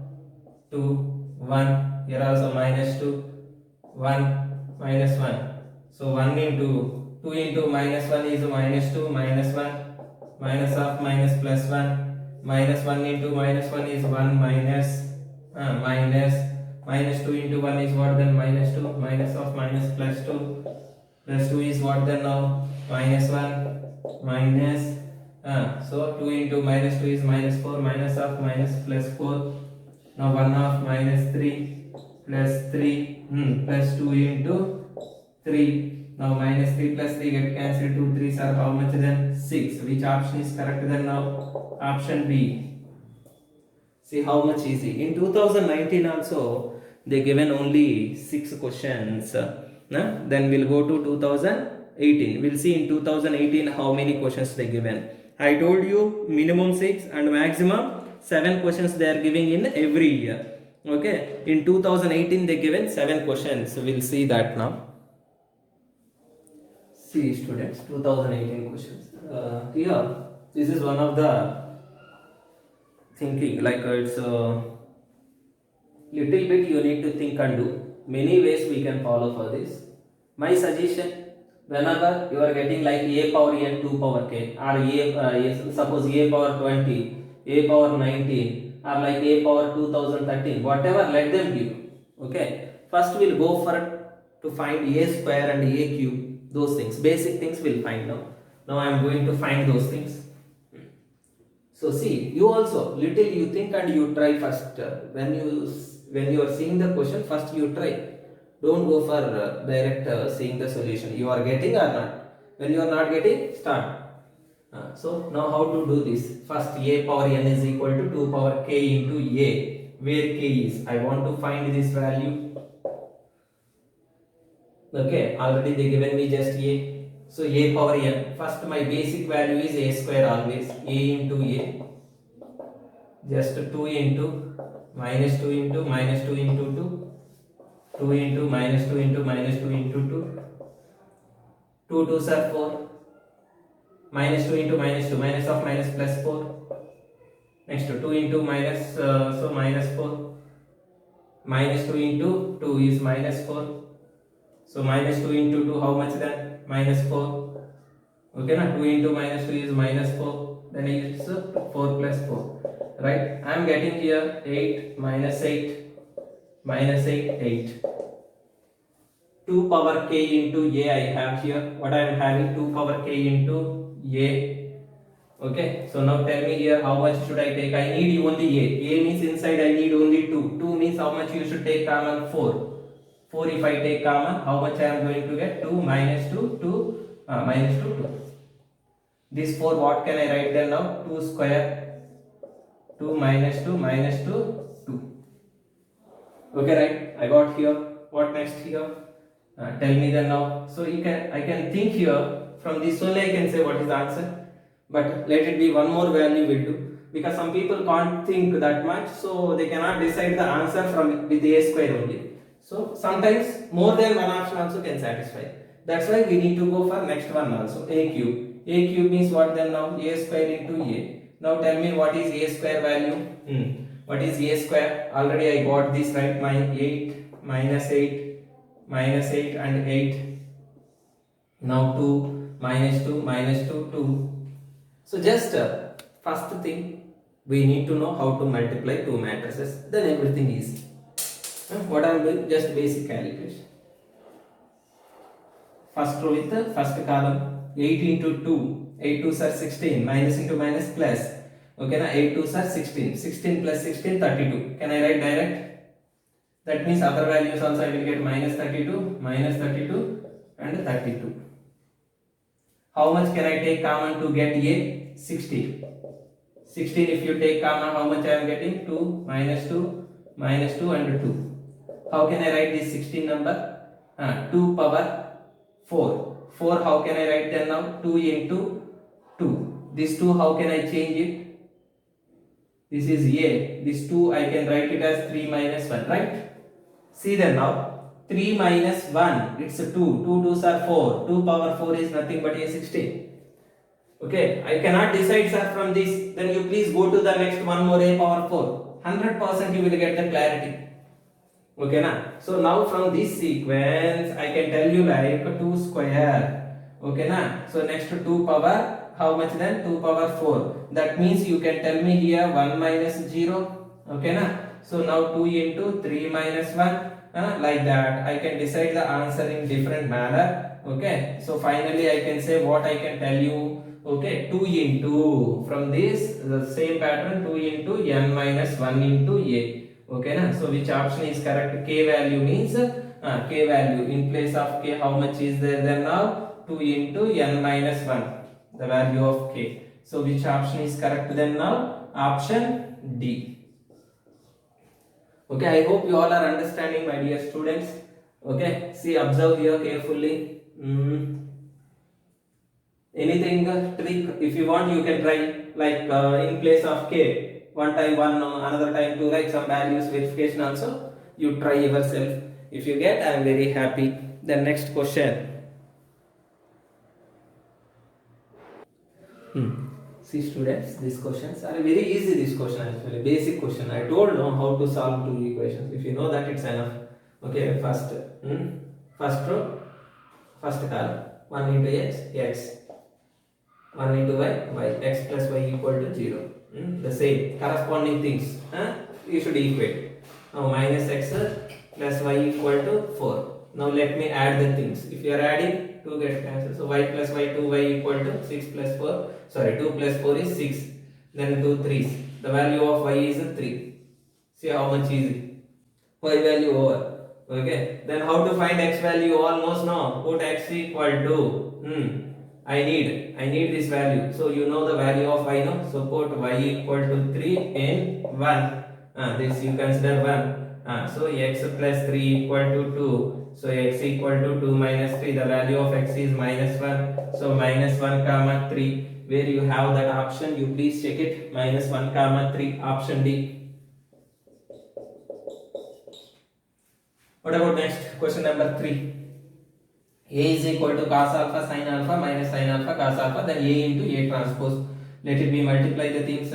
2, 1. Here also minus 2, 1, minus 1. So 1 into 2 into minus 1 is minus 2, minus 1. Minus of minus plus 1. Minus 1 into minus 1 is 1 minus. Minus 2 into 1 is what then? Minus 2. Minus of minus plus 2. Plus 2 is what then now? Minus 1. Minus. So 2 into minus 2 is minus 4. Minus of minus plus 4. Now 1 of minus 3. Plus 3. Plus 2 into 3. Now minus 3 plus 3 get cancelled. 2 3s are how much then? 6. Which option is correct then now? Option B. See how much easy. In 2019 also they given only 6 questions. Then we'll go to 2018. We'll see in 2018 how many questions they given. I told you minimum 6 and maximum 7 questions they are giving in every year. Okay. In 2018 they given 7 questions. We'll see that now. See students, 2018 questions. Here, this is one of the thinking, like it's little bit you need to think and do. Many ways we can follow for this. My suggestion, whenever you are getting like a power n 2 power k, or suppose a power 20, a power 19, or like a power 2013, whatever, let them give. Okay. First we'll go for to find a square and a cube. Those things, basic things we'll find now. Now I am going to find those things. So see, you also little you think and you try first. When you are seeing the question, first you try. Don't go for direct seeing the solution. You are getting or not. When you are not getting, start. So now how to do this? First a power n is equal to 2 power k into a, where k is. I want to find this value. Okay, already they given me just a. So a power n. First my basic value is a square always. A into a. Just 2 into minus 2 into minus 2 into 2. 2 into minus 2 into minus 2 into 2. 2 2s are 4. Minus 2 into minus 2. Minus of minus plus 4. Next 2 into minus, so minus 4. Minus 2 into 2 is minus 4. So minus 2 into 2, how much then? Minus 4. Okay, na? 2 into minus 2 is minus 4. Then it's 4 plus 4. Right? I am getting here 8 minus 8. Minus 8, 8. 2 power k into a I have here. What I am having? 2 power k into a. Okay. So now tell me here how much should I take? I need only a. A means inside I need only 2. 2 means how much you should take common? 4. 4 if I take common, how much I am going to get? 2 minus 2, 2, minus 2, 2. This 4, what can I write there now? 2 square, 2 minus 2, minus 2, 2. Okay, right? I got here. What next here? Tell me then now. So I can think here, from this only I can say what is the answer. But let it be one more value will do. Because some people can't think that much, so they cannot decide the answer from with a square only. So sometimes more than one option also can satisfy. That's why we need to go for next one also. A cube. A cube means what then now? A square into A. Now tell me what is A square value? What is A square? Already I got this right. My 8 minus 8 minus 8 and 8. Now 2 minus 2 minus 2 2. So just first thing we need to know how to multiply two matrices. Then everything is. What I am doing? Just basic calculation. First row with the first column. 8 into 2. 8 2s are 16. Minus into minus plus. Okay, now 8 2s are 16. 16 plus 16, 32. Can I write direct? That means other values also I will get minus 32, and 32. How much can I take common to get A? 16. 16 if you take common, how much I am getting? 2, minus 2 and 2. How can I write this 16 number? 2 power 4. 4 how can I write then now? 2 into 2. This 2 how can I change it? This is A. This 2 I can write it as 3 minus 1, right? See then now. 3 minus 1, it's a 2. 2 2s are 4. 2 power 4 is nothing but a 16. Okay, I cannot decide sir from this. Then you please go to the next one more a power 4. 100% you will get the clarity. Okay na? So now from this sequence I can tell you like 2 square. Okay na? So next 2 power, how much then? 2 power 4. That means you can tell me here 1 minus 0. Okay na? So now 2 into 3 minus 1. Like that I can decide the answer in different manner. Okay, so finally I can say what I can tell you. Okay, 2 into, from this the same pattern, 2 into n minus 1 into a. Okay na? So which option is correct? K value means K value in place of K, how much is there then now? 2 into n minus 1, the value of K. So which option is correct then now? Option D. Okay, I hope you all are understanding, my dear students. Okay, see, observe here carefully. Anything trick? If you want, you can try, like in place of K, one time 1, another time 2, like some values verification also. You try yourself. If you get, I am very happy. The next question. See students, these questions are very easy. This question actually, basic question. I don't know how to solve two equations. If you know that, it's enough. Okay, first row, first column, 1 into x, 1 into y, x plus y equal to 0. The same corresponding things you should equate. Now minus x plus y equal to 4. Now let me add the things. If you are adding, 2 gets cancelled. So y plus y, 2y equal to 6 plus 4. Sorry, 2 plus 4 is 6. Then 2 3s. The value of y is 3. See how much easy. Y value over. Okay. Then how to find x value? Almost know. Put x equal to. I need this value. So you know the value of y, no? So put y equal to 3 in 1. This you consider 1. So x plus 3 equal to 2. So x equal to 2 minus 3. The value of x is minus 1. So minus 1 comma 3. Where you have that option, you please check it. Minus 1 comma 3. Option D. What about next? Question number 3. A is equal to cos alpha sin alpha minus sin alpha cos alpha. Then A into A transpose. Let it be multiply the things.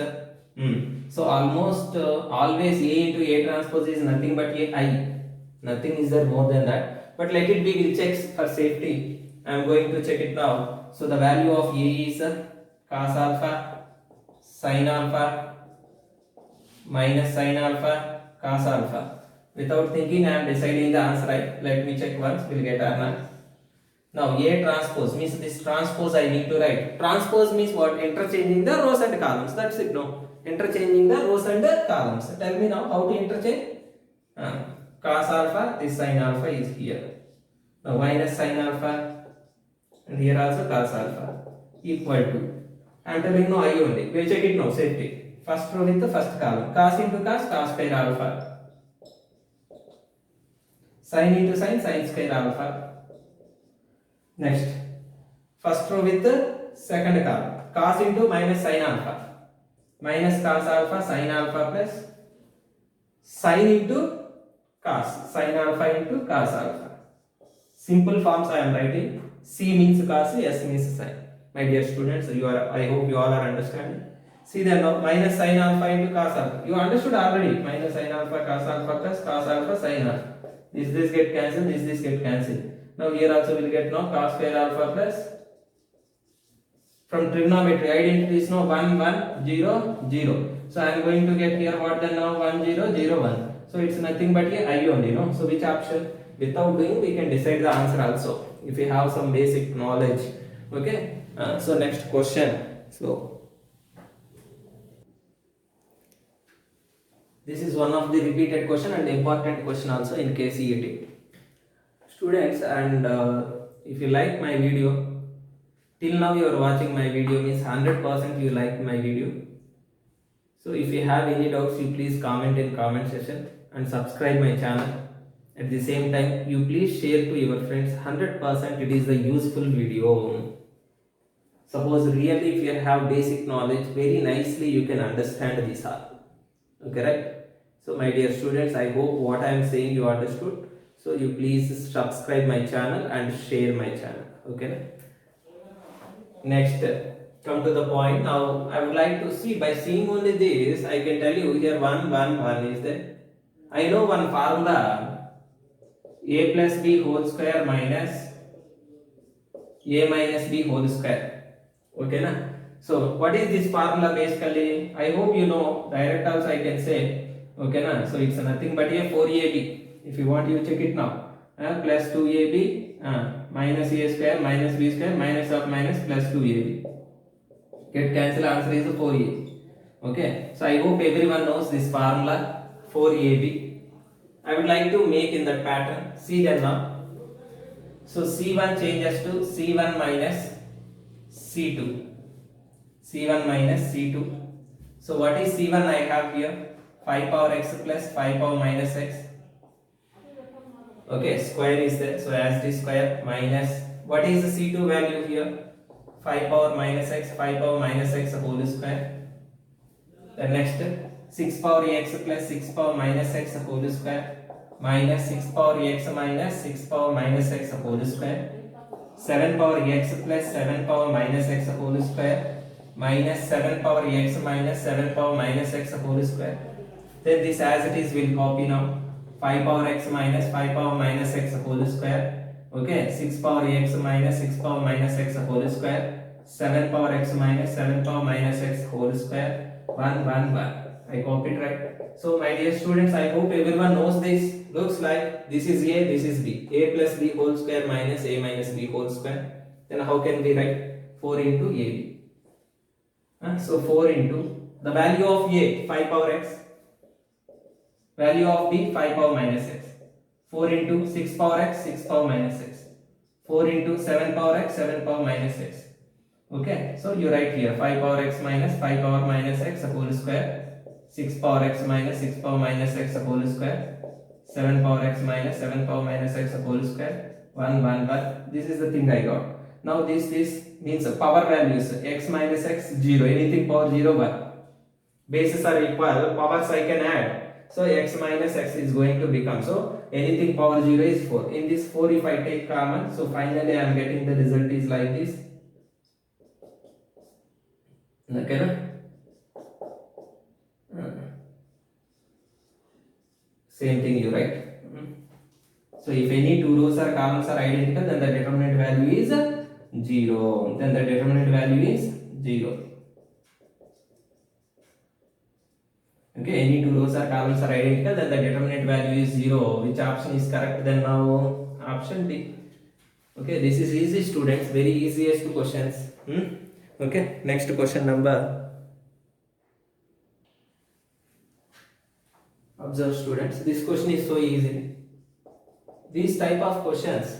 So almost always A into A transpose is nothing but I. Nothing is there more than that. But let it be, we'll check for safety. I am going to check it now. So the value of A is cos alpha sin alpha minus sin alpha cos alpha. Without thinking, I am deciding the answer. Let me check once. We'll get our answer. Now A transpose means this transpose I need to write. Transpose means what? Interchanging the rows and columns. That's it. No, interchanging the rows and the columns. Tell me now how to interchange. Cos alpha, this sin alpha is here. Now minus sin alpha, and here also cos alpha equal to. I am telling no I only. We'll check it now. Safety. First row with the first column. Cos into cos, cos square alpha. Sin into sin, sin square alpha. Next, first row with the second column. Cos into minus sin alpha. Minus cos alpha sin alpha plus sin into cos, sin alpha into cos alpha. Simple forms I am writing. C means cos, S means sin. My dear students, I hope you all are understanding. See then now, minus sin alpha into cos alpha. You understood already. Minus sin alpha cos alpha plus cos alpha sin alpha. This get cancelled, this get cancelled. Now here also will get now cos square alpha plus, from trigonometry identity is now 1 1 0 0. So I am going to get here what then now 1 0 0 1. So it's nothing but a I only, no? So which option? Without doing we can decide the answer also if we have some basic knowledge. Okay. So next question. So this is one of the repeated question and important question also in KCET. Students, and if you like my video, till now you are watching my video means 100% you like my video. So if you have any doubts, you please comment in comment section and subscribe my channel. At the same time, you please share to your friends. 100% it is a useful video. Suppose really if you have basic knowledge, very nicely you can understand this all. Okay, right? So my dear students, I hope what I am saying you understood. So you please subscribe my channel and share my channel. Okay. Next, come to the point. Now I would like to see, by seeing only this, I can tell you here 1 1 1 is there. I know one formula, a plus b whole square minus a minus b whole square. Okay na? So what is this formula basically? I hope you know. Direct also I can say. Okay na? So it's nothing but a 4ab. If you want, you check it now. Plus 2ab minus a square minus b square minus of minus plus 2ab. Get cancel, answer is 4a. Okay. So I hope everyone knows this formula 4ab. I would like to make in that pattern. See that now. So C1 changes to C1 minus C2. C1 minus C2. So what is C1 I have here? 5 power x plus 5 power minus x. Okay, square is there. So as the square minus, what is the C2 value here? 5 power minus x, 5 power minus x whole square. The next 6 power x plus 6 power minus x whole square minus 6 power x minus 6 power minus x whole square. 7 power x plus 7 power minus x whole square minus 7 power x minus 7 power minus x whole square. Then this as it is will copy now. 5 power x minus 5 power minus x whole square. Okay, 6 power x minus 6 power minus x whole square. 7 power x minus 7 power minus x whole square. 1 1 1. I copied, right? So my dear students, I hope everyone knows this. Looks like this is a, this is b. A plus b whole square minus a minus b whole square. Then how can we write? 4 into ab. So 4 into the value of a 5 power x. Value of b 5 power minus x. 4 into 6 power x 6 power minus x. 4 into 7 power x 7 power minus x. Okay, so you write here 5 power x minus 5 power minus x whole square. 6 power x minus 6 power minus x whole square. 7 power x minus 7 power minus x whole square. 1 1 1. This is the thing I got. Now this means power values x minus x 0. Anything power 0 1. Bases are equal. Powers I can add. So x minus x is going to become, so anything power 0 is 4. In this 4 if I take common, so finally I am getting the result is like this. Okay na? Same thing you write. So if any two rows or columns are identical, then the determinant value is 0. Then the determinant value is 0. Okay, any two rows or columns are identical, then the determinant value is 0. Which option is correct? Then now option B. Okay, this is easy, students. Very easiest questions. Okay, next question number. Observe, students. This question is so easy. These type of questions,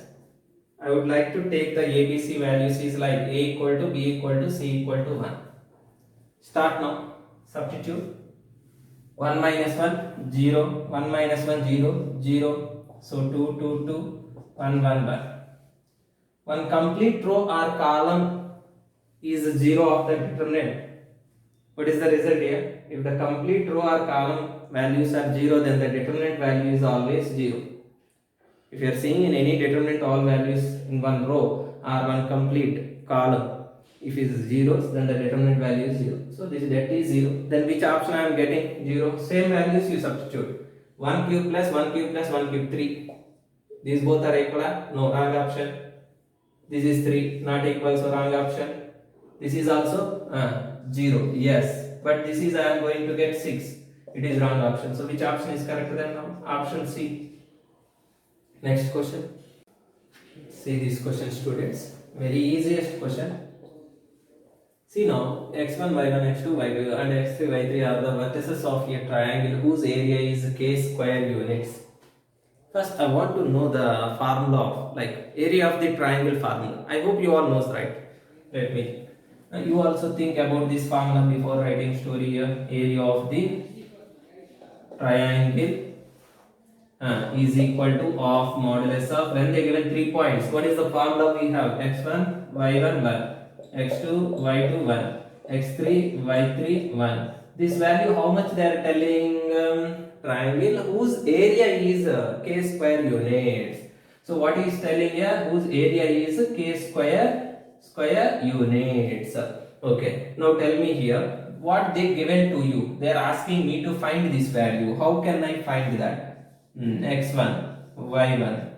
I would like to take the ABC values is like A equal to B equal to C equal to 1. Start now. Substitute. 1 minus 1 0, 1 minus 1 0 0. So 2 2 2 1 1 1. One complete row or column is 0 of the determinant. What is the result here? If the complete row or column values are 0, then the determinant value is always 0. If you are seeing in any determinant all values in one row or one complete column, if it is zeros, then the determinant value is 0. So this that is 0. Then which option I am getting? 0. Same values you substitute. 1 cube plus 1 cube plus 1 cube 3. These both are equal? No, wrong option. This is 3, not equal, so wrong option. This is also 0, yes, but this is I am going to get 6. It is wrong option. So which option is correct then now? Option C. Next question. See this question, students. Very easiest question. See now, x1, y1, x2, y2 and x3, y3 are the vertices of a triangle whose area is k square units. First, I want to know the formula of like area of the triangle formula. I hope you all knows, right? Let me. You also think about this formula before writing story here. Area of the triangle is equal to of modulus of, when they given 3 points, what is the formula we have? x1, y1, 1, x2, y2, 1, x3, y3, 1. This value, how much they are telling? Triangle whose area is k square units. So what he is telling here? Whose area is k square units. Okay. Now tell me here, what they given to you? They are asking me to find this value. How can I find that? x1, y1,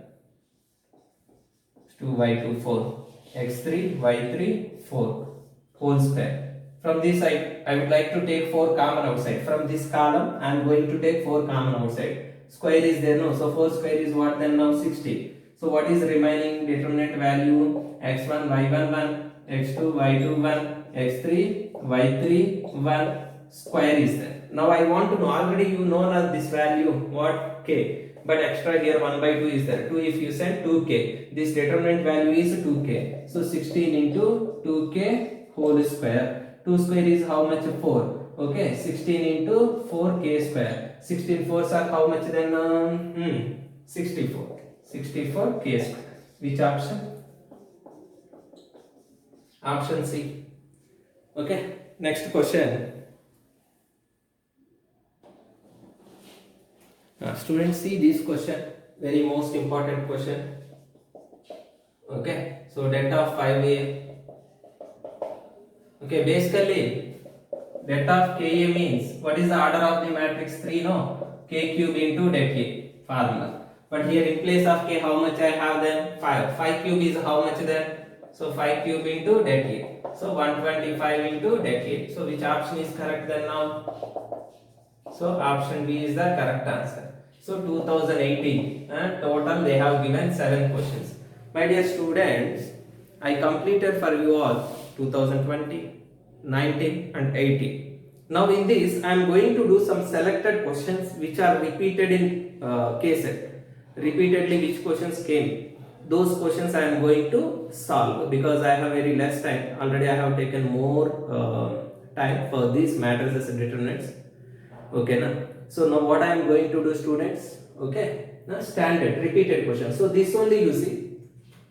x2, y2, 4, x3, y3, 4 whole square. From this side, I would like to take 4 common outside. From this column, I am going to take 4 common outside. Square is there, no? So 4 square is what then now? 60. So what is remaining? Determinant value x1, y1, 1, x2, y2, 1, x3, y3, 1. Square is there. Now I want to know, already you know now this value, what? K. But extra here 1 by 2 is there. 2 if you send 2k. This determinant value is 2k. So 16 into 2k whole square. 2 square is how much? 4. Okay, 16 into 4k square. 16 fours are how much then? 64. 64k square. Which option? Option C. Okay, next question. Students, see this question. Very most important question. Okay, so delta of 5a. Okay, basically delta of Ka means what is the order of the matrix 3? No, k cube into det A formula. But here in place of k, how much I have then? 5. 5 cube is how much then? So 5 cube into det A. So 125 into det A. So which option is correct then now? So option B is the correct answer. So 2018 total they have given 7 questions. My dear students, I completed for you all 2020, 19 and 18. Now in this I am going to do some selected questions which are repeated in KSET. Repeatedly which questions came. Those questions I am going to solve because I have very less time. Already I have taken more time for these matrices and determinants. Okay now. So now what I am going to do, students? Okay. Now standard repeated question. So this only you see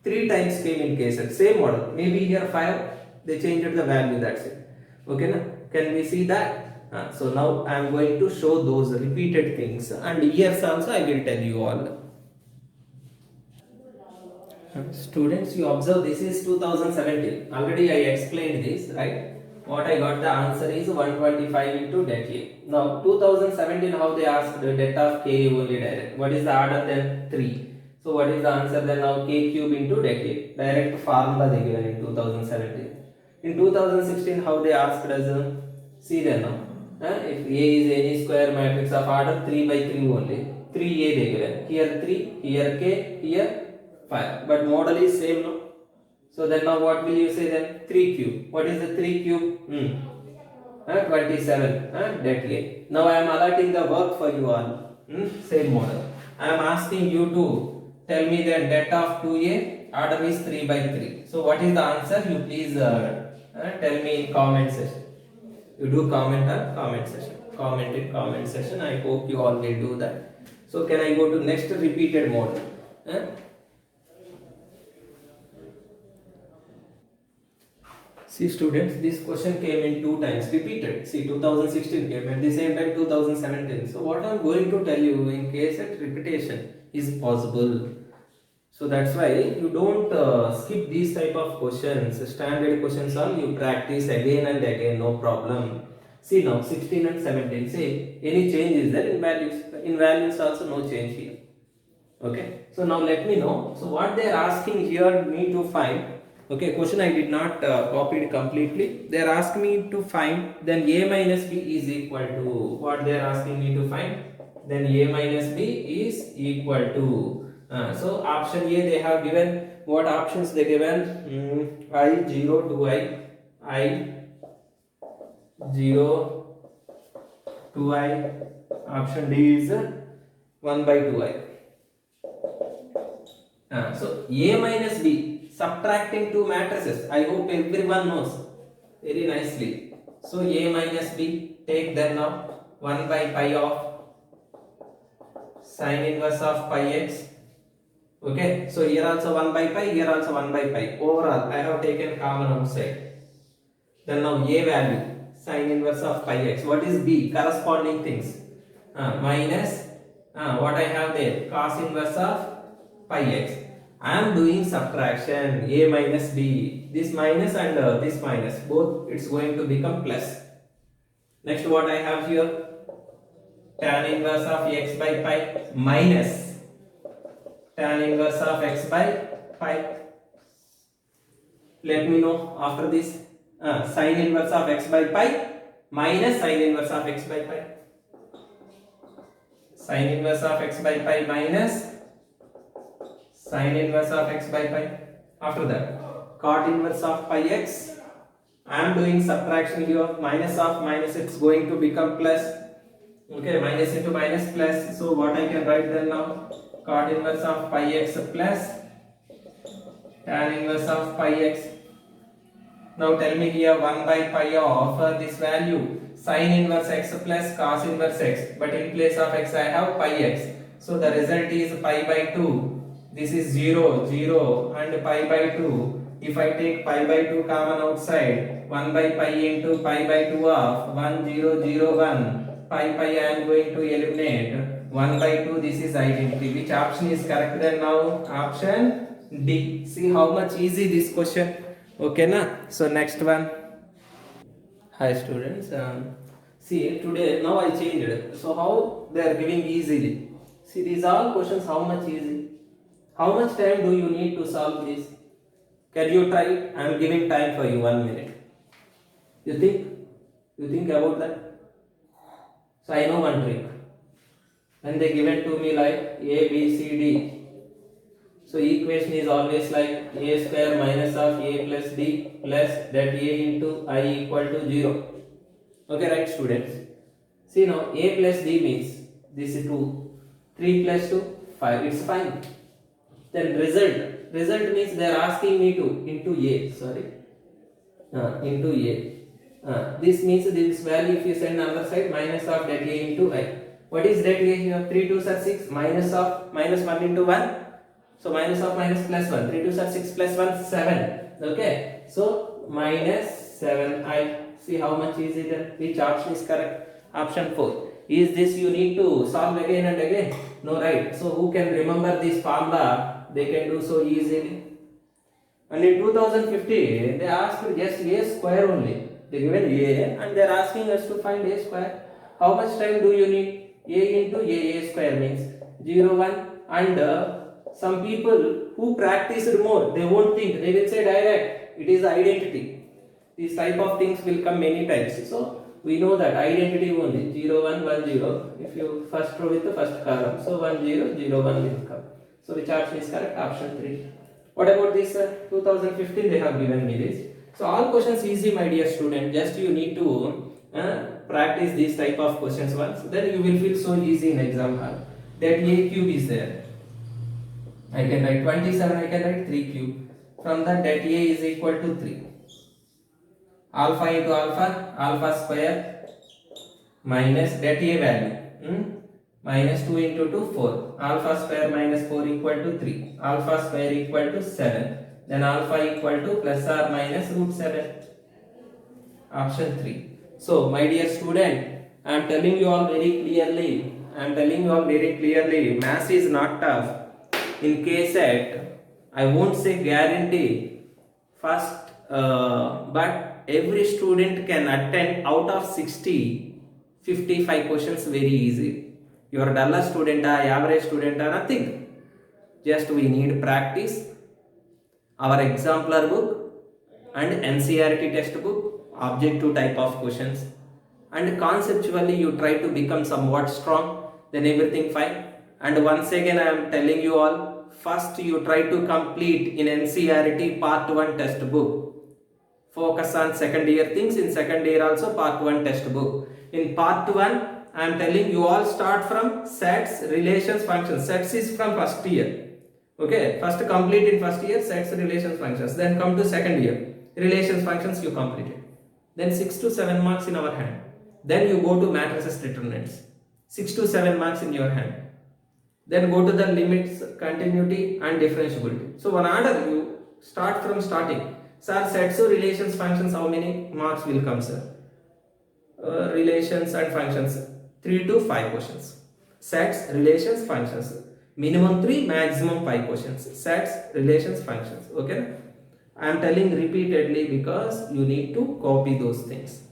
3 times came in KSET. Same model. Maybe here 5. They changed the value. That's it. Okay now. Can we see that? So now I am going to show those repeated things and years also I will tell you all. Students, you observe this is 2017. Already I explained this, right? What I got the answer is 125 into det A. Now 2017 how they asked the det of K only direct. What is the order then? 3. So what is the answer then now? K cube into det A. Direct formula they given in 2017. In 2016 how they asked us? See then now. If A is any square matrix of order 3 by 3 only. 3A they given. Here 3, here K, here 5. But model is same no? So then now what will you say then? 3 cube. What is the 3 cube? 27. Det A. Now I am allotting the work for you all. Same model. I am asking you to tell me the det of 2A. Order is 3 by 3. So what is the answer? You please tell me in comment section. You do comment on comment section. Comment in comment section. I hope you all will do that. So can I go to next repeated model? See students, this question came in two times, repeated. See 2016 came at the same time 2017. So what I am going to tell you, in case that repetition is possible. So that's why you don't skip these type of questions. Standard questions all you practice again and again, no problem. See now 16 and 17. Say any change is there in values. In values also no change here. Okay. So now let me know. So what they are asking here me to find. Okay, question I did not copy it completely. They are asking me to find then a minus b is equal to what they are asking me to find. Then a minus b is equal to. So option A they have given what options they given I 0 to I 0 to I. Option D is 1 by 2i. So A minus B, subtracting two matrices. I hope everyone knows very nicely. So A minus B, take then now 1 by pi of sine inverse of pi x. Okay, so here also 1 by pi, here also 1 by pi. Overall, I have taken common outside. Then now A value, sine inverse of pi x. What is B? Corresponding things. Minus, what I have there? Cos inverse of pi x. I am doing subtraction. A minus B. This minus and this minus. Both it's going to become plus. Next what I have here? Tan inverse of x by pi minus tan inverse of x by pi. Let me know after this. Sin inverse of x by pi minus sin inverse of x by pi. Sin inverse of x by pi minus sin inverse of x by pi. After that, cot inverse of pi x. I am doing subtraction here. Minus of minus, it's going to become plus. Okay, minus into minus plus. So what I can write then now? Cot inverse of pi x plus tan inverse of pi x. Now tell me here 1 by pi of this value sin inverse x plus cos inverse x, but in place of x I have pi x. So the result is pi by 2. This is 0, 0 and pi by 2. If I take pi by 2 common outside, 1 by pi into pi by 2 of 1, 0, 0, 1. Pi I am going to eliminate. 1 by 2, this is identity. Which option is correct then now? Option D. See how much easy this question. Okay na? So next one. Hi students. See today now I changed. So how they are giving easily. See these all questions how much easy. How much time do you need to solve this? Can you try it? I am giving time for you 1 minute. You think? You think about that? So I know one trick. When they given to me like A, B, C, D. So equation is always like A square minus of A plus D plus that A into I equal to 0. Okay, right students? See now A plus D means this is 2. 3 plus 2, 5. It's fine. Then result means they are asking me to into A, into A. This means this value if you send other side minus of that A into I. What is that A here? 3 2s are 6 minus of minus 1 into 1. So minus of minus plus 1. 3 2s are 6 plus 1 7. Okay. So minus 7i. See how much is it? Which option is correct? Option 4. Is this you need to solve again and again? No, right? So who can remember this formula? They can do so easily. And in 2015, they asked just A square only. They given A and they are asking us to find A square. How much time do you need? A into A square means 0, 1. And some people who practice more, they won't think. They will say direct. It is identity. These type of things will come many times. So we know that identity only 0, 1, 1, 0. If you first row with the first column, so 1, 0, 0, 1 will come. So which option is correct? Option 3. What about this 2015 they have given me this. So all questions easy my dear student. Just you need to practice these type of questions once. Then you will feel so easy in exam hall. That A cube is there. I can write 27. I can write 3 cube. From that A is equal to 3. Alpha into alpha, alpha square minus that A value. Minus 2 into 2, 4. Alpha square minus 4 equal to 3. Alpha square equal to 7. Then alpha equal to plus or minus root 7. Option 3. So, my dear student, I am telling you all very clearly. Maths is not tough. In KSET, I won't say guarantee. First, but every student can attend out of 60, 55 questions very easy. You are duller student, average student, nothing. Just we need practice, our exemplar book and NCERT textbook, objective type of questions, and conceptually you try to become somewhat strong, then everything fine. And once again I am telling you all, first you try to complete in NCERT part 1 textbook. Focus on second year things. In second year also part 1 textbook. In part 1 I am telling you all start from sets, relations, functions. Sets is from first year. Okay, first complete in first year sets, relations, functions. Then come to second year, relations, functions you completed. Then 6 to 7 marks in our hand. Then you go to matrices, determinants. 6 to 7 marks in your hand. Then go to the limits, continuity and differentiability. So one order you start from starting. Sir, sets or relations, functions, how many marks will come, sir? Relations and functions, 3 to 5 questions. Sets, relations, functions, minimum 3, maximum 5 questions. Sets, relations, functions. Okay, I am telling repeatedly because you need to copy those things.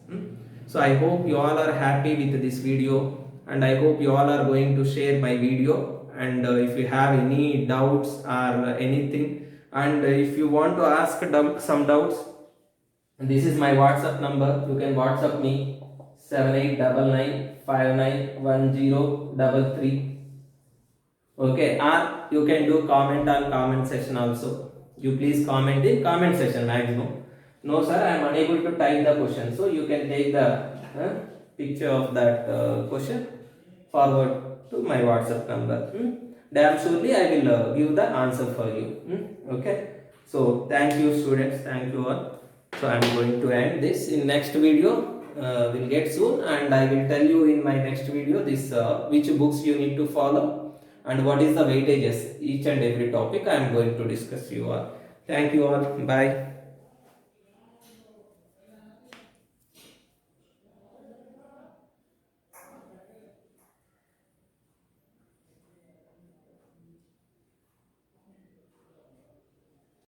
So I hope you all are happy with this video, and I hope you all are going to share my video. And if you have any doubts or anything, and if you want to ask some doubts, this is my WhatsApp number. You can WhatsApp me 7899591033. Okay, or you can do comment on comment section also. You please comment in comment section maximum. No sir, I am unable to type the question. So you can take the picture of that question, forward to my WhatsApp number. Damn surely I will give the answer for you. Okay. So thank you students. Thank you all. So I am going to end this. In next video we'll get soon, and I will tell you in my next video this which books you need to follow and what is the weightages each and every topic I am going to discuss you all. Thank you all. Bye.